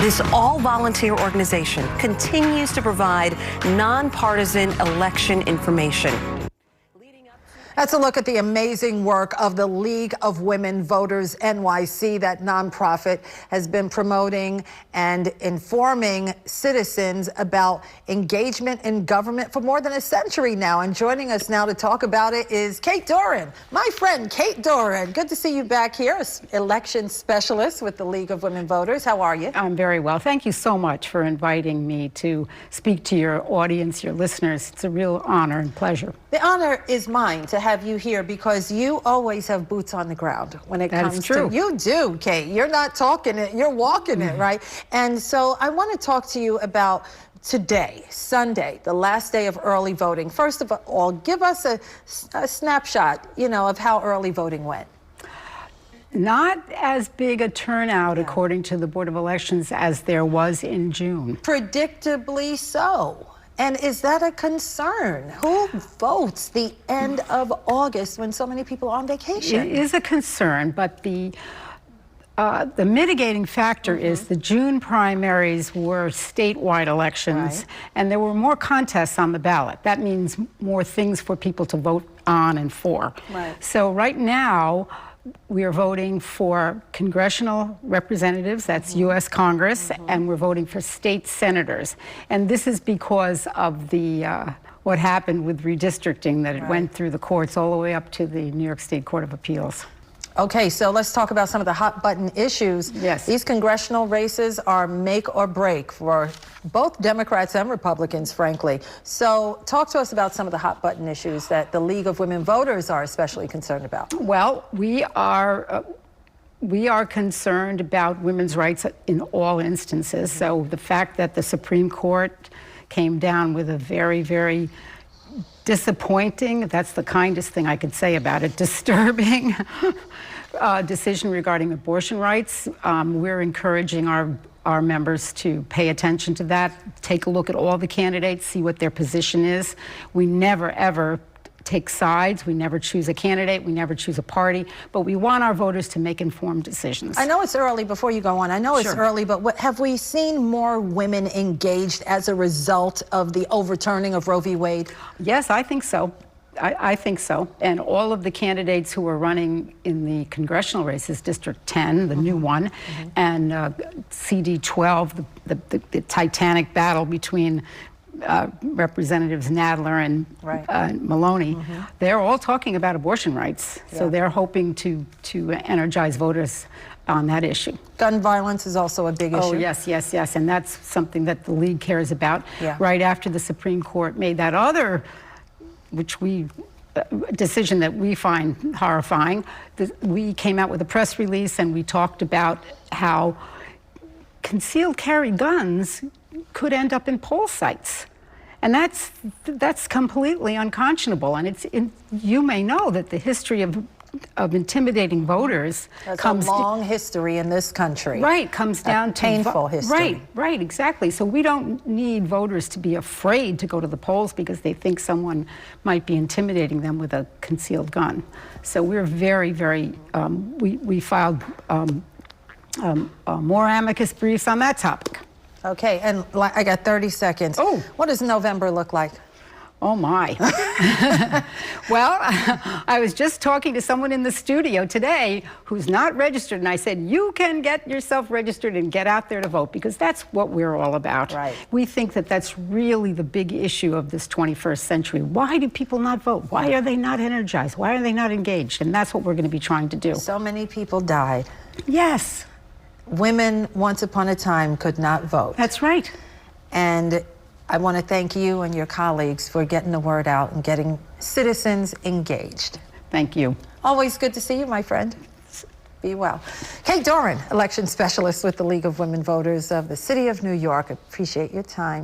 This all-volunteer organization continues to provide nonpartisan election information. That's a look at the amazing work of the League of Women Voters NYC. That nonprofit has been promoting and informing citizens about engagement in government for more than a century now. And joining us now to talk about it is Kate Doran, my friend Kate Doran. Good to see you back here, election specialist with the League of Women Voters. How are you? I'm very well. Thank you so much for inviting me to speak to your audience, your listeners. It's a real honor and pleasure. The honor is mine to have you here because you always have boots on the ground when it comes to you do, Kate. You're not talking it, you're walking it, right? And so I want to talk to you about today, Sunday, the last day of early voting. First of all, give us a snapshot, of how early voting went. Not as big a turnout, according to the Board of Elections, as there was in June. Predictably so. And is that a concern? Who votes the end of August when so many people are on vacation? It is a concern, but the mitigating factor is the June primaries were statewide elections, and there were more contests on the ballot. That means more things for people to vote on and for. So right now, we are voting for congressional representatives, that's U.S. Congress, and we're voting for state senators. And this is because of the what happened with redistricting, that it went through the courts all the way up to the New York State Court of Appeals. Okay, so let's talk about some of the hot button issues. Yes. These congressional races are make or break for both Democrats and Republicans, frankly. So talk to us about some of the hot button issues that the League of Women Voters are especially concerned about. Well, we are concerned about women's rights in all instances. So the fact that the Supreme Court came down with a very, very disappointing, that's the kindest thing I could say about it, disturbing decision regarding abortion rights. We're encouraging our members to pay attention to that, take a look at all the candidates, see what their position is. We never, ever take sides. We never choose a candidate. We never choose a party. But we want our voters to make informed decisions. I know it's early, before you go on, I know it's early, but have we seen more women engaged as a result of the overturning of Roe v. Wade? Yes, I think so. I think so. And all of the candidates who are running in the congressional races, District 10, the new one, and CD 12, the titanic battle between Representatives Nadler and Maloney, they're all talking about abortion rights. So they're hoping to energize voters on that issue. Gun violence is also a big issue. Oh, yes, yes, yes. And that's something that the League cares about. Right after the Supreme Court made that other, decision that we find horrifying, we came out with a press release and we talked about how concealed carry guns could end up in poll sites. And that's completely unconscionable. And you may know that the history of intimidating voters comes a long history in this country. Right, comes down to painful history. Right, exactly. So we don't need voters to be afraid to go to the polls because they think someone might be intimidating them with a concealed gun. So we're very, very, we filed more amicus briefs on that topic. Okay, and I got 30 seconds. Oh. What does November look like? Oh, my. Well, I was just talking to someone in the studio today who's not registered, and I said, you can get yourself registered and get out there to vote, because that's what we're all about. We think that that's really the big issue of this 21st century. Why do people not vote? Why are they not energized? Why are they not engaged? And that's what we're going to be trying to do. So many people died. Yes. Women, once upon a time, could not vote. That's right. And I want to thank you and your colleagues for getting the word out and getting citizens engaged. Thank you. Always good to see you, my friend. Be well. Kate Doran, election specialist with the League of Women Voters of the City of New York. Appreciate your time.